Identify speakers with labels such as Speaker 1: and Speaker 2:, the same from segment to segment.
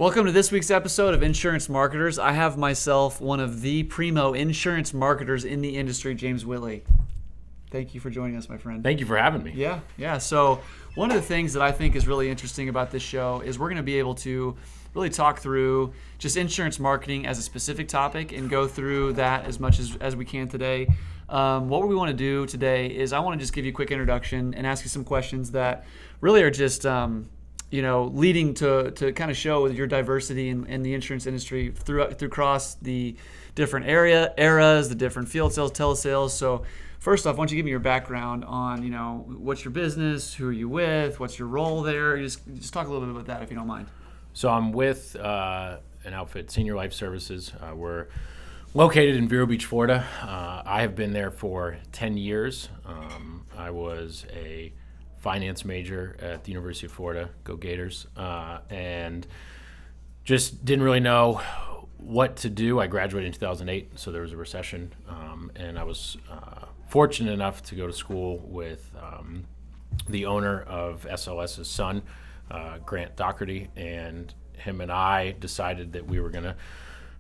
Speaker 1: Welcome to this week's episode of Insurance Marketers. I have myself one of the primo insurance marketers in the industry, James Whitley. Thank you for joining us, my friend.
Speaker 2: Thank you for having me.
Speaker 1: Yeah. So one of the things that I think is really interesting about this show is we're going to be able to really talk through just insurance marketing as a specific topic and go through that as much as we can today. What we want to do today is I want to just give you a quick introduction and ask you some questions that really are just leading to kind of show your diversity in the insurance industry through across the different eras, the different field sales, telesales. So first off, why don't you give me your background on, what's your business, who are you with, what's your role there? Just talk a little bit about that if you don't mind.
Speaker 2: So I'm with an outfit, Senior Life Services. We're located in Vero Beach, Florida. I have been there for 10 years. I was a finance major at the University of Florida, go Gators, and just didn't really know what to do. I graduated in 2008, so there was a recession, and I was fortunate enough to go to school with the owner of SLS's son, Grant Doherty, and him and I decided that we were going to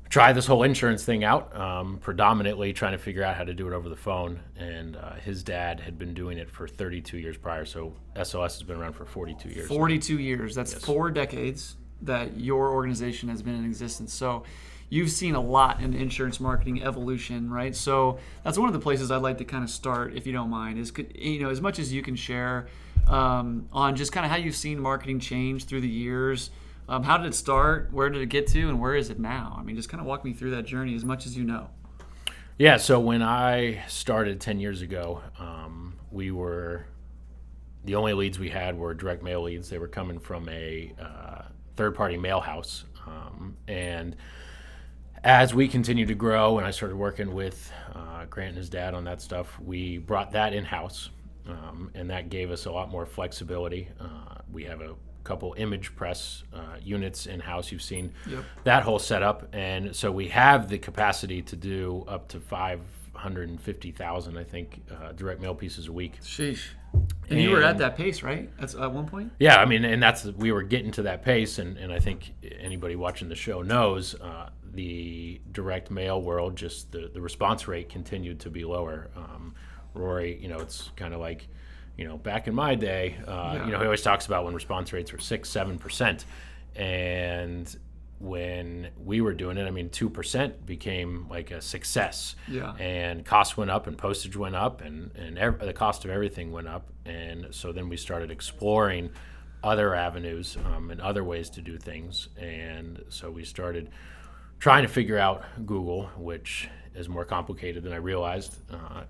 Speaker 2: try this whole insurance thing out, predominantly trying to figure out how to do it over the phone. And his dad had been doing it for 32 years prior, so SLS has been around for 42 years.
Speaker 1: 42 years. That's
Speaker 2: Yes.
Speaker 1: 4 decades that your organization has been in existence. So you've seen a lot in insurance marketing evolution, right? So that's one of the places I'd like to kind of start, if you don't mind, is as much as you can share on just kind of how you've seen marketing change through the years. How did it start? Where did it get to? And where is it now? I mean, just kind of walk me through that journey as much as you know.
Speaker 2: Yeah, so when I started 10 years ago, the only leads we had were direct mail leads. They were coming from a third-party mail house. And as we continued to grow and I started working with Grant and his dad on that stuff, we brought that in-house. And that gave us a lot more flexibility. We have a couple image press units in-house. You've seen that whole setup. And so we have the capacity to do up to 550,000, I think, direct mail pieces a week.
Speaker 1: Sheesh. And you were at that pace, right? That's at one point?
Speaker 2: Yeah, I mean, and we were getting to that pace. And I think anybody watching the show knows the direct mail world, just the response rate continued to be lower. Rory, it's kind of like, back in my day, he always talks about when response rates were 6-7%. And when we were doing it, 2% became like a success.
Speaker 1: Yeah.
Speaker 2: And costs went up and postage went up and the cost of everything went up. And so then we started exploring other avenues and other ways to do things. And so we started trying to figure out Google, which is more complicated than I realized.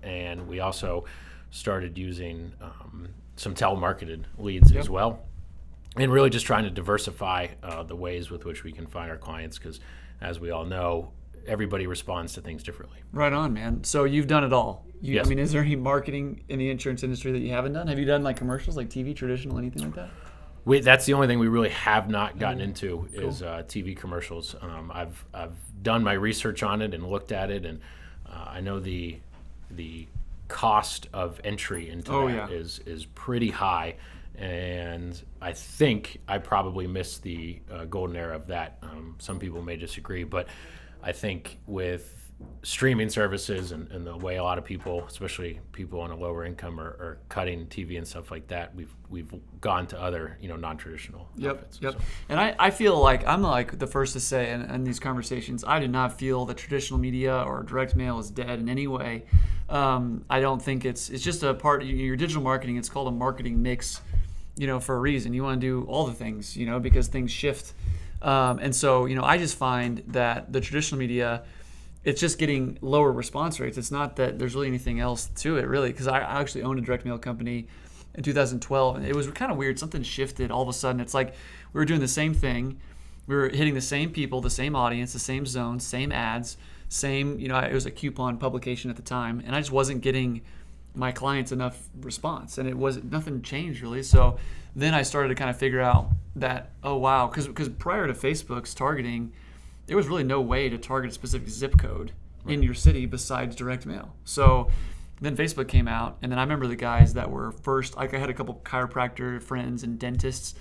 Speaker 2: And we also started using some telemarketed leads as well, and really just trying to diversify the ways with which we can find our clients, because as we all know, everybody responds to things differently.
Speaker 1: Right on, man. So you've done it all.
Speaker 2: Yes.
Speaker 1: Is there any marketing in the insurance industry that you haven't done? Have you done like commercials, like TV, traditional, anything like that?
Speaker 2: That's the only thing we really have not gotten into is TV commercials. I've done my research on it and looked at it, and I know the cost of entry into is pretty high, and I think I probably missed the golden era of that. Some people may disagree, but I think with streaming services and the way a lot of people, especially people on a lower income, are cutting TV and stuff like that, we've gone to other non-traditional outfits.
Speaker 1: Yep.
Speaker 2: So.
Speaker 1: And I feel like I'm like the first to say in these conversations, I do not feel that traditional media or direct mail is dead in any way. I don't think it's just a part of your digital marketing. It's called a marketing mix, for a reason. You want to do all the things, because things shift. And so, I just find that the traditional media, it's just getting lower response rates. It's not that there's really anything else to it, really, because I actually owned a direct mail company in 2012, and it was kind of weird. Something shifted all of a sudden. It's like we were doing the same thing. We were hitting the same people, the same audience, the same zone, same ads, same, it was a coupon publication at the time, and I just wasn't getting my clients enough response, and nothing changed really. So then I started to kind of figure out that, oh wow, because prior to Facebook's targeting, there was really no way to target a specific zip code in your city besides direct mail. So then Facebook came out, and then I remember the guys that were first, like I had a couple chiropractor friends and dentists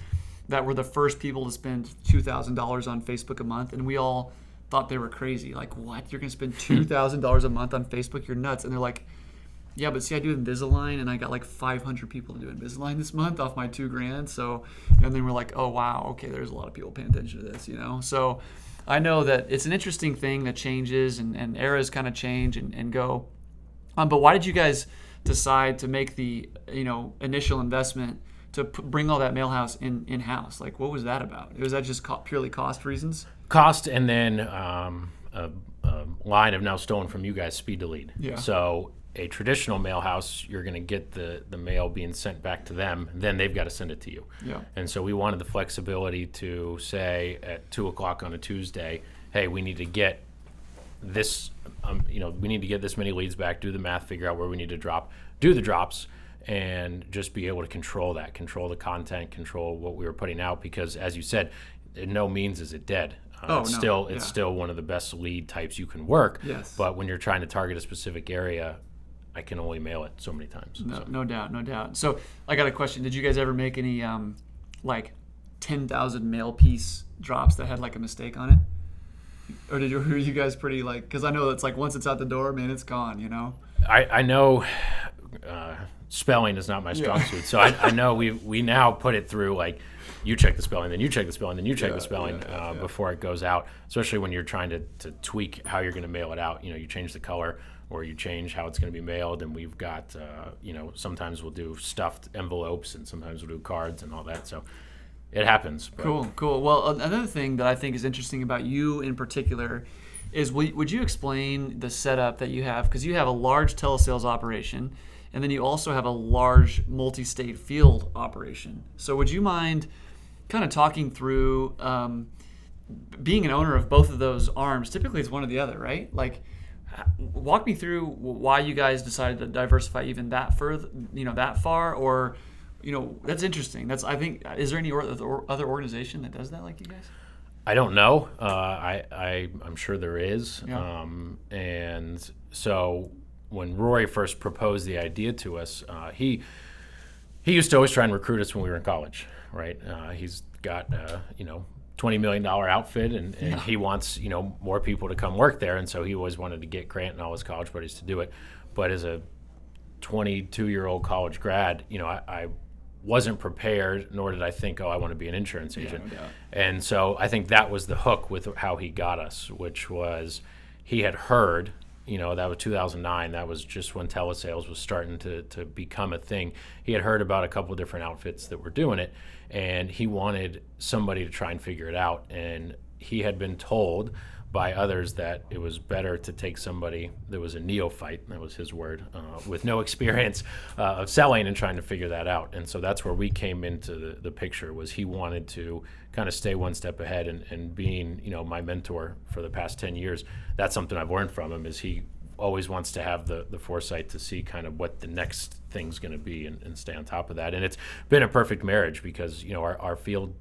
Speaker 1: that were the first people to spend $2,000 on Facebook a month, and we all thought they were crazy. Like, what? You're going to spend $2,000 a month on Facebook? You're nuts. And they're like, yeah, but see, I do Invisalign, and I got like 500 people to do Invisalign this month off my $2,000. So, and then we're like, oh wow, okay, there's a lot of people paying attention to this, So, I know that it's an interesting thing that changes, and eras kind of change and go. But why did you guys decide to make the initial investment to bring all that mailhouse in house? Like, what was that about? Was that just purely cost reasons?
Speaker 2: Cost, and then a line of now stolen from you guys, speed to lead.
Speaker 1: Yeah.
Speaker 2: So a traditional mail house, you're going to get the mail being sent back to them, then they've got to send it to you.
Speaker 1: Yeah.
Speaker 2: And so we wanted the flexibility to say at 2 o'clock on a Tuesday, hey, we need to get this, we need to get this many leads back, do the math, figure out where we need to drop, do the drops, and just be able to control the content, control what we were putting out, because as you said, in no means is it dead. It's still one of the best lead types you can work.
Speaker 1: Yes.
Speaker 2: But when you're trying to target a specific area, I can only mail it so many times.
Speaker 1: No doubt. So I got a question. Did you guys ever make any like 10,000 mail piece drops that had like a mistake on it? Or were you guys pretty like, because I know it's like once it's out the door, man, it's gone,
Speaker 2: I know spelling is not my strong suit. So I know we now put it through like, you check the spelling, then you check the spelling, then you check the spelling before it goes out, especially when you're trying to tweak how you're going to mail it out. You change the color or you change how it's going to be mailed. And we've got, sometimes we'll do stuffed envelopes and sometimes we'll do cards and all that. So it happens. But.
Speaker 1: Cool. Well, another thing that I think is interesting about you in particular is would you explain the setup that you have? Because you have a large telesales operation, and then you also have a large multi-state field operation. So would you mind kind of talking through being an owner of both of those arms? Typically it's one or the other, right? Like, walk me through why you guys decided to diversify even that further, that far, or, that's interesting. I think, is there any other organization that does that like you guys?
Speaker 2: I don't know. I'm sure there is.
Speaker 1: Yeah.
Speaker 2: And so when Rory first proposed the idea to us, he used to always try and recruit us when we were in college, right? He's got $20 million outfit, and he wants more people to come work there, and so he always wanted to get Grant and all his college buddies to do it. But as a 22-year-old college grad, I wasn't prepared, nor did I think, I want to be an insurance agent.
Speaker 1: Yeah, no doubt.
Speaker 2: And so I think that was the hook with how he got us, which was he had heard. That was 2009. That was just when telesales was starting to become a thing. He had heard about a couple of different outfits that were doing it, and he wanted somebody to try and figure it out. And he had been told by others that it was better to take somebody that was a neophyte, that was his word, with no experience of selling and trying to figure that out. And so that's where we came into the picture, was he wanted to kind of stay one step ahead, and being, my mentor for the past 10 years, that's something I've learned from him, is he always wants to have the foresight to see kind of what the next thing's going to be and stay on top of that. And it's been a perfect marriage because, our field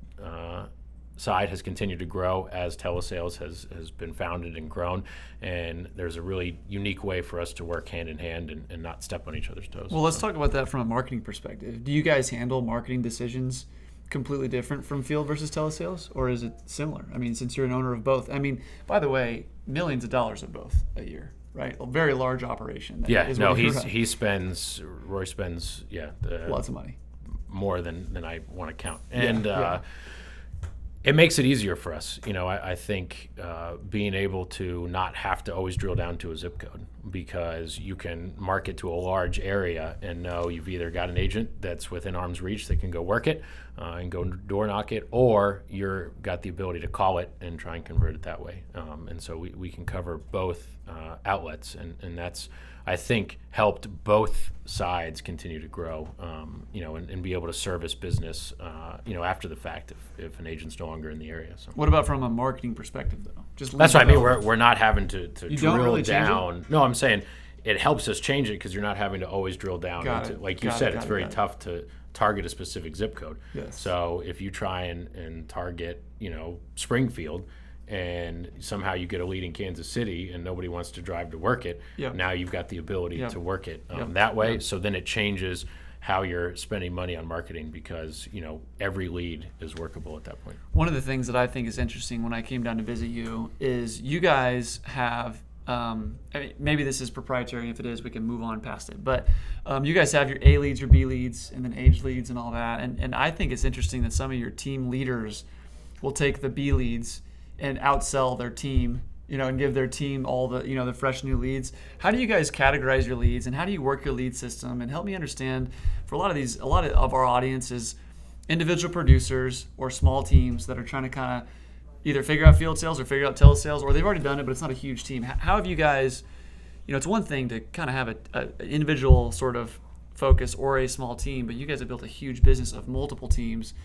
Speaker 2: side has continued to grow as telesales has been founded and grown, and there's a really unique way for us to work hand in hand and not step on each other's toes.
Speaker 1: Well, let's talk about that from a marketing perspective. Do you guys handle marketing decisions completely different from field versus telesales, or is it similar? I mean, since you're an owner of both. I mean, by the way, millions of dollars of both a year, right? A very large operation.
Speaker 2: Rory spends
Speaker 1: lots of money,
Speaker 2: more than I want to count, and it makes it easier for us. I think being able to not have to always drill down to a zip code, because you can market to a large area and know you've either got an agent that's within arm's reach that can go work it and go door knock it, or you're got the ability to call it and try and convert it that way. And so we can cover both outlets, and that's, I think, helped both sides continue to grow, and be able to service business, after the fact if an agent's no longer in the area. So.
Speaker 1: What about from a marketing perspective, though?
Speaker 2: That's what I mean. We're not having to drill
Speaker 1: really
Speaker 2: down. No, I'm saying it helps us change it because you're not having to always drill down. Like you said, it's very tough to target a specific zip code.
Speaker 1: Yes.
Speaker 2: So if you try and target, Springfield, and somehow you get a lead in Kansas City and nobody wants to drive to work it, now you've got the ability to work it that way. So then it changes how you're spending money on marketing, because every lead is workable at that point.
Speaker 1: One of the things that I think is interesting when I came down to visit you is you guys have, maybe this is proprietary. If it is, we can move on past it. But you guys have your A leads, your B leads, and then age leads and all that. And I think it's interesting that some of your team leaders will take the B leads and outsell their team, and give their team all the, the fresh new leads. How do you guys categorize your leads, and how do you work your lead system? And help me understand, for a lot of our audience is individual producers or small teams that are trying to kind of either figure out field sales or figure out telesales, or they've already done it, but it's not a huge team. How have you guys, it's one thing to kind of have an individual sort of focus or a small team, but you guys have built a huge business of multiple teams.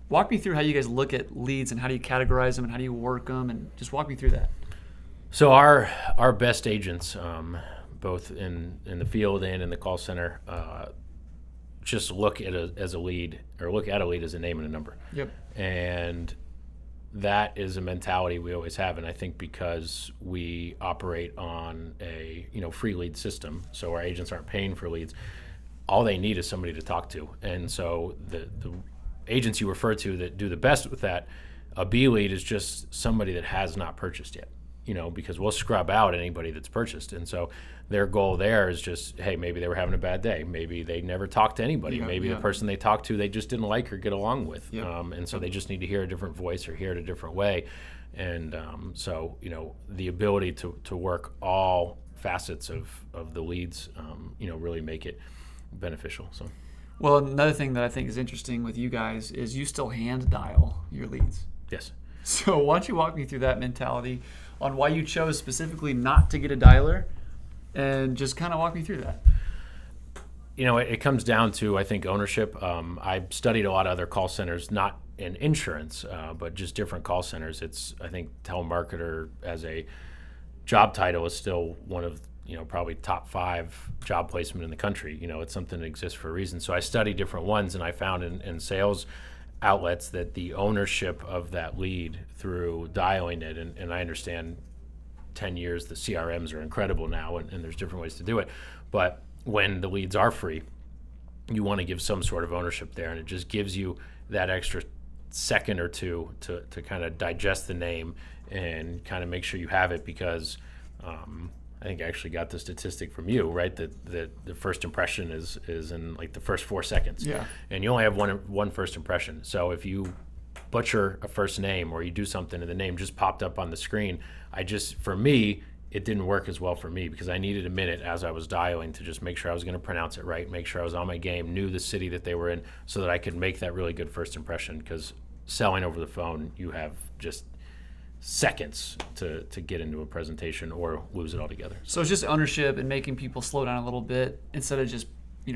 Speaker 1: Walk me through how you guys look at leads and how do you categorize them and how do you work them, and just walk me through that.
Speaker 2: So our best agents, both in the field and in the call center, just look at a lead as a name and a number.
Speaker 1: Yep.
Speaker 2: And that is a mentality we always have, and I think because we operate on a free lead system, so our agents aren't paying for leads. All they need is somebody to talk to, and so the agents you refer to that do the best with that, a B lead is just somebody that has not purchased yet. Because we'll scrub out anybody that's purchased. And so their goal there is just, hey, maybe they were having a bad day. Maybe they never talked to anybody. Maybe the person they talked to, they just didn't like or get along with. And so they just need to hear a different voice or hear it a different way. And so, the ability to work all facets of the leads, really make it beneficial. So.
Speaker 1: Well, another thing that I think is interesting with you guys is you still hand dial your leads.
Speaker 2: Yes.
Speaker 1: So why don't you walk me through that mentality on why you chose specifically not to get a dialer, and just kind of walk me through that.
Speaker 2: It comes down to, I think, ownership. I studied a lot of other call centers, not in insurance, but just different call centers. I think telemarketer as a job title is still one of, probably top 5 job placement in the country. It's something that exists for a reason. So I studied different ones, and I found in sales outlets that the ownership of that lead through dialing it, and I understand 10 years the CRMs are incredible now, and there's different ways to do it, but when the leads are free, you want to give some sort of ownership there, and it just gives you that extra second or two to kind of digest the name and kind of make sure you have it, because I think I actually got the statistic from you, right? That the first impression is in like the first 4 seconds.
Speaker 1: Yeah.
Speaker 2: And you only have one first impression. So if you butcher a first name or you do something and the name just popped up on the screen, for me, it didn't work as well for me, because I needed a minute as I was dialing to just make sure I was going to pronounce it right, make sure I was on my game, knew the city that they were in, so that I could make that really good first impression. Because selling over the phone, you have just seconds to get into a presentation or lose it altogether.
Speaker 1: So it's just ownership and making people slow down a little bit instead of just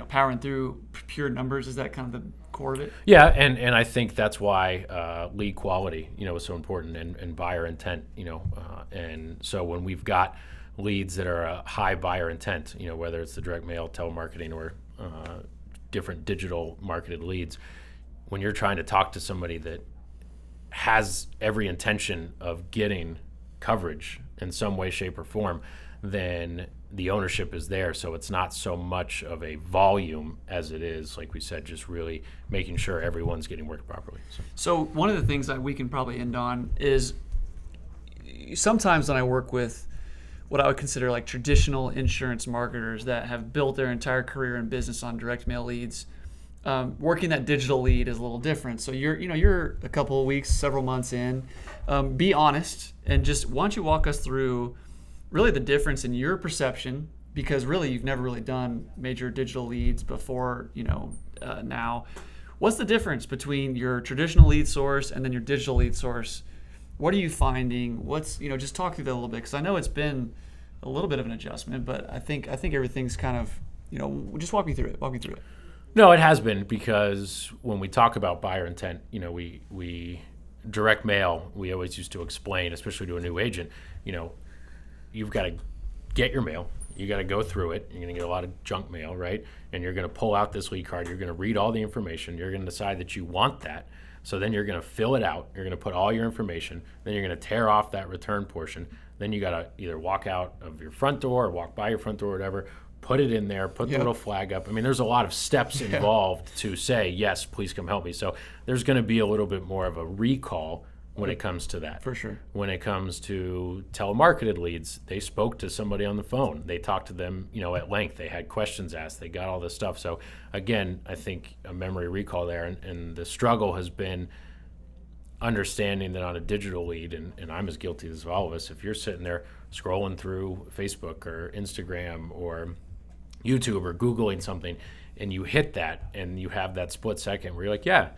Speaker 1: powering through pure numbers. Is that kind of the core of it?
Speaker 2: Yeah, and I think that's why lead quality is so important, and buyer intent. And so when we've got leads that are a high buyer intent, whether it's the direct mail, telemarketing, or different digital marketed leads, when you're trying to talk to somebody that has every intention of getting coverage in some way, shape, or form, then the ownership is there. So it's not so much of a volume as it is, like we said, just really making sure everyone's getting worked properly.
Speaker 1: So one of the things that we can probably end on is sometimes when I work with what I would consider like traditional insurance marketers that have built their entire career in business on direct mail leads, working that digital lead is a little different. So you're a couple of weeks, several months in. Be honest, and just why don't you walk us through really the difference in your perception, because really you've never really done major digital leads before. Now, what's the difference between your traditional lead source and then your digital lead source? What are you finding? What's just talk through that a little bit, because I know it's been a little bit of an adjustment, but I think everything's kind of just walk me through it.
Speaker 2: No, it has been, because when we talk about buyer intent, we direct mail, we always used to explain, especially to a new agent, you've got to get your mail, you got to go through it, you're going to get a lot of junk mail, right? And you're going to pull out this lead card, you're going to read all the information, you're going to decide that you want that, so then you're going to fill it out, you're going to put all your information, then you're going to tear off that return portion, then you got to either walk out of your front door or walk by your front door or whatever, put it in there, put the little flag up. I mean, there's a lot of steps involved to say, yes, please come help me. So there's going to be a little bit more of a recall when it comes to that.
Speaker 1: For sure.
Speaker 2: When it comes to telemarketed leads, they spoke to somebody on the phone. They talked to them, at length. They had questions asked. They got all this stuff. So again, I think a memory recall there. And the struggle has been understanding that on a digital lead, and I'm as guilty as all of us, if you're sitting there scrolling through Facebook or Instagram or YouTube or Googling something, and you hit that and you have that split second where you're like, yeah,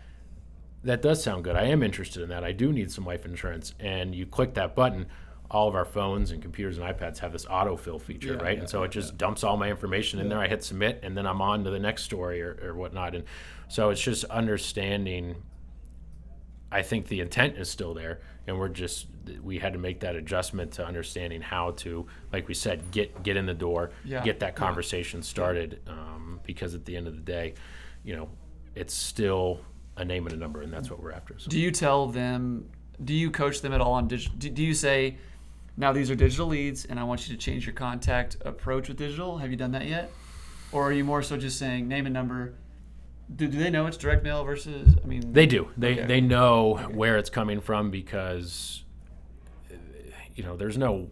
Speaker 2: that does sound good. I am interested in that. I do need some life insurance. And you click that button, all of our phones and computers and iPads have this autofill feature, right? And so it just dumps all my information in there. I hit submit, and then I'm on to the next story or whatnot. And so it's just understanding. I think the intent is still there, and we had to make that adjustment to understanding how to, like we said, get in the door, get that conversation started, because at the end of the day, it's still a name and a number, and that's what we're after. So.
Speaker 1: Do you tell them, do you coach them at all on digital? Do you say, now these are digital leads, and I want you to change your contact approach with digital? Have you done that yet? Or are you more so just saying, name and number? Do they know it's direct mail versus,
Speaker 2: They do. They know where it's coming from, because, there's no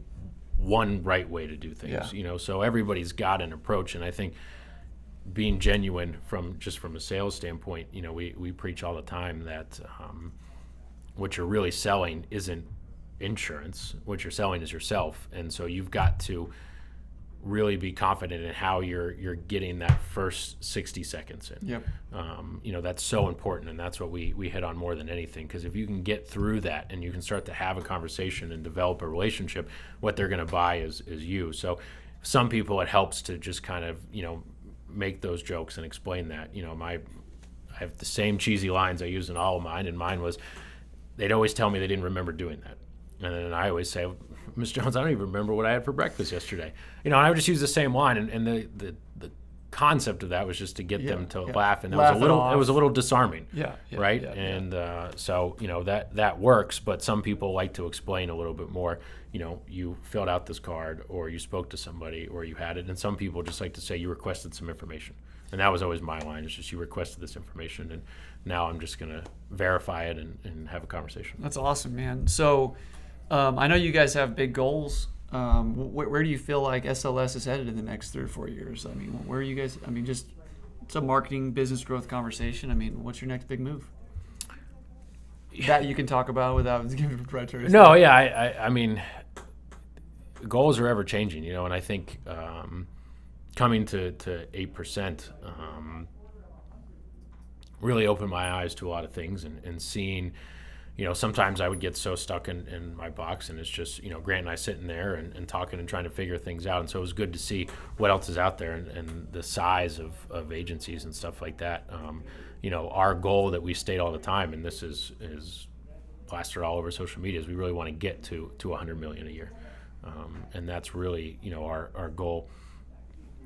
Speaker 2: one right way to do things, so everybody's got an approach. And I think being genuine from a sales standpoint, we preach all the time that what you're really selling isn't insurance. What you're selling is yourself. And so you've got to really be confident in how you're getting that first 60 seconds in.
Speaker 1: Yep.
Speaker 2: That's so important, and that's what we hit on more than anything, because if you can get through that and you can start to have a conversation and develop a relationship, what they're going to buy is you. So some people, it helps to just kind of, make those jokes and explain that. I have the same cheesy lines I use in all of mine, and mine was, they'd always tell me they didn't remember doing that. And then I always say, Ms. Jones, I don't even remember what I had for breakfast yesterday. And I would just use the same line, and the concept of that was just to get them to laugh, and it was a little disarming, right? So that works, but some people like to explain a little bit more. You filled out this card, or you spoke to somebody, or you had it, and some people just like to say you requested some information, and that was always my line. It's just, you requested this information, and now I'm just going to verify it and have a conversation.
Speaker 1: That's awesome, man. So I know you guys have big goals. Where do you feel like SLS is headed in the next 3 or 4 years? Where are you guys? Just it's a marketing business growth conversation. What's your next big move that you can talk about without giving proprietary?
Speaker 2: No, yeah, goals are ever changing, and I think coming to 8% really opened my eyes to a lot of things, and seeing. Sometimes I would get so stuck in my box, and it's just, Grant and I sitting there and talking and trying to figure things out. And so it was good to see what else is out there, and the size of agencies and stuff like that. Our goal that we state all the time, and this is plastered all over social media, is we really want to get to 100 million a year. And that's really, our goal.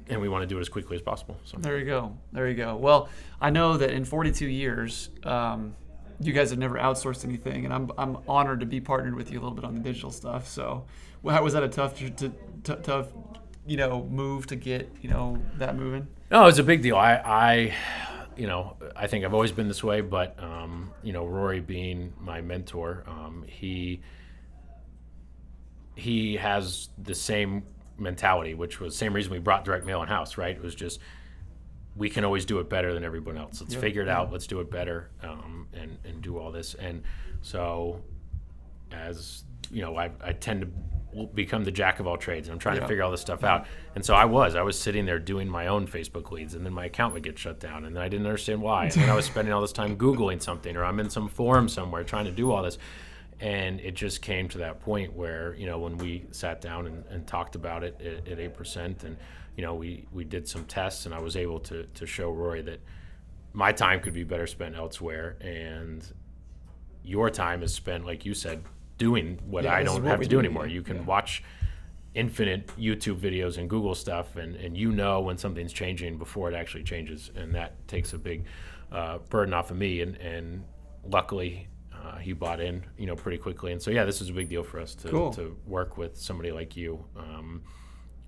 Speaker 2: And we want to do it as quickly as possible. So. There you
Speaker 1: go. Well, I know that in 42 years, you guys have never outsourced anything, and I'm honored to be partnered with you a little bit on the digital stuff. So, was that a tough move to get that moving?
Speaker 2: No, it's a big deal. I think I've always been this way, but Rory being my mentor, he has the same mentality, which was the same reason we brought direct mail in house. Right? It was just, we can always do it better than everyone else. Let's figure it out. Let's do it better, and do all this. And so, as I tend to become the jack of all trades, and I'm trying to figure all this stuff out. And so I was sitting there doing my own Facebook leads, and then my account would get shut down, and then I didn't understand why. And then I was spending all this time Googling something, or I'm in some forum somewhere trying to do all this. And it just came to that point where, when we sat down and talked about it at 8%, and we did some tests, and I was able to show Rory that my time could be better spent elsewhere, and your time is spent, like you said, doing what I don't have to do anymore. You can watch infinite YouTube videos and Google stuff, and when something's changing before it actually changes, and that takes a big burden off of me, and luckily he bought in pretty quickly. And so this is a big deal for us to work with somebody like you.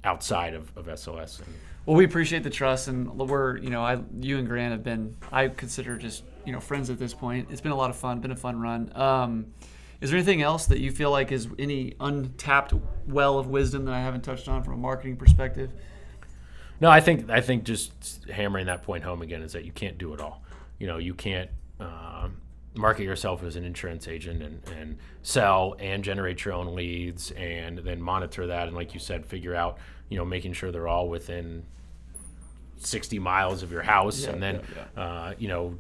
Speaker 2: outside of SOS. And,
Speaker 1: well, we appreciate the trust, and we're, you and Grant have been, I consider just, friends at this point. It's been a lot of fun, been a fun run. Is there anything else that you feel like is any untapped well of wisdom that I haven't touched on from a marketing perspective?
Speaker 2: No, I think just hammering that point home again is that you can't do it all. You can't market yourself as an insurance agent and sell and generate your own leads and then monitor that. And like you said, figure out, making sure they're all within 60 miles of your house, and then,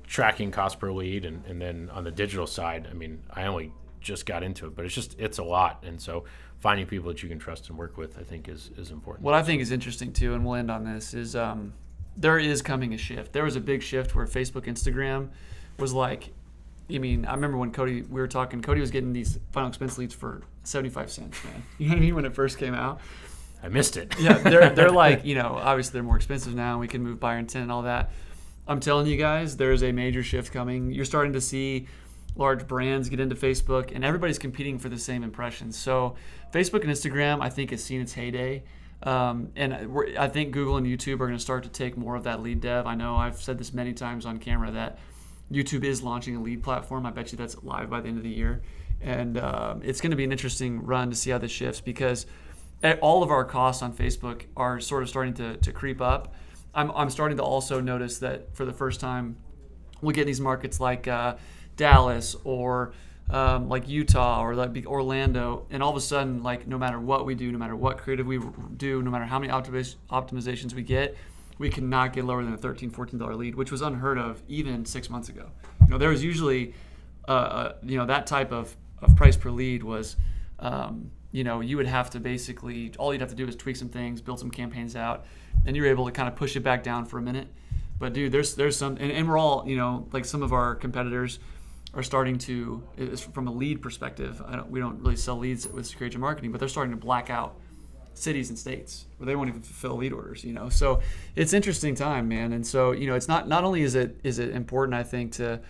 Speaker 2: tracking cost per lead. And then on the digital side, I mean, I only just got into it, but it's a lot. And so finding people that you can trust and work with, I think is important.
Speaker 1: What I think is interesting too, and we'll end on this, is there is coming a shift. There was a big shift where Facebook, Instagram was like, I remember when we were talking, Cody was getting these final expense leads for 75 cents, man. You know what I mean? When it first came out.
Speaker 2: I missed it.
Speaker 1: Yeah, they're like, obviously they're more expensive now, and we can move buyer intent and all that. I'm telling you guys, there's a major shift coming. You're starting to see large brands get into Facebook, and everybody's competing for the same impressions. So Facebook and Instagram, I think, has seen its heyday. And I think Google and YouTube are going to start to take more of that lead dev. I know I've said this many times on camera that YouTube is launching a lead platform. I bet you that's live by the end of the year. And it's going to be an interesting run to see how this shifts, because all of our costs on Facebook are sort of starting to creep up. I'm starting to also notice that for the first time, we get these markets like Dallas or like Utah or like Orlando, and all of a sudden, like, no matter what we do, no matter what creative we do, no matter how many optimizations we get, we cannot get lower than a $13, $14 lead, which was unheard of even 6 months ago. There was usually, that type of price per lead was, you would have to basically, all you'd have to do is tweak some things, build some campaigns out, and you're able to kind of push it back down for a minute. But dude, there's some, and we're all, like some of our competitors are starting to, from a lead perspective, we don't really sell leads with secure agent marketing, but they're starting to black out cities and states where they won't even fulfill lead orders, So it's interesting time, man. And so, it's not only is it important, I think, to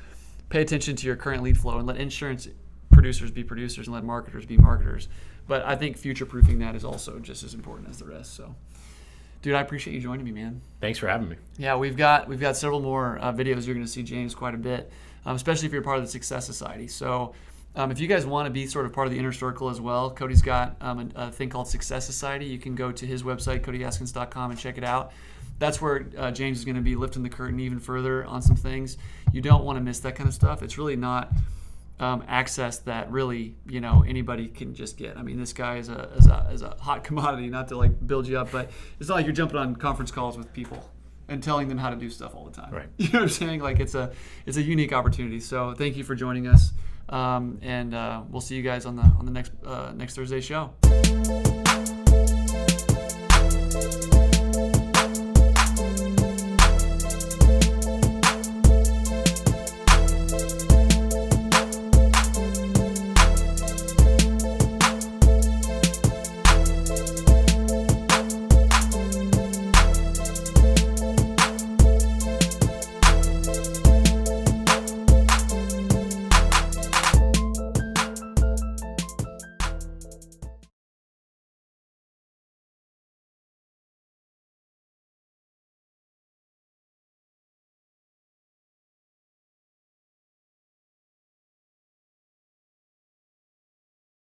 Speaker 1: pay attention to your current lead flow and let insurance producers be producers and let marketers be marketers, but I think future-proofing that is also just as important as the rest. So, dude, I appreciate you joining me, man.
Speaker 2: Thanks for having me.
Speaker 1: Yeah, we've got several more videos. You're going to see James quite a bit, especially if you're part of the Success Society. So if you guys want to be sort of part of the inner circle as well, Cody's got a thing called Success Society. You can go to his website, CodyAskins.com, and check it out. That's where James is going to be lifting the curtain even further on some things. You don't want to miss that kind of stuff. It's really not access that really anybody can just get. I mean, this guy is a hot commodity. Not to like build you up, but it's not like you're jumping on conference calls with people and telling them how to do stuff all the time.
Speaker 2: Right.
Speaker 1: You know what I'm saying? Like it's a unique opportunity. So thank you for joining us, and we'll see you guys on the next Thursday show.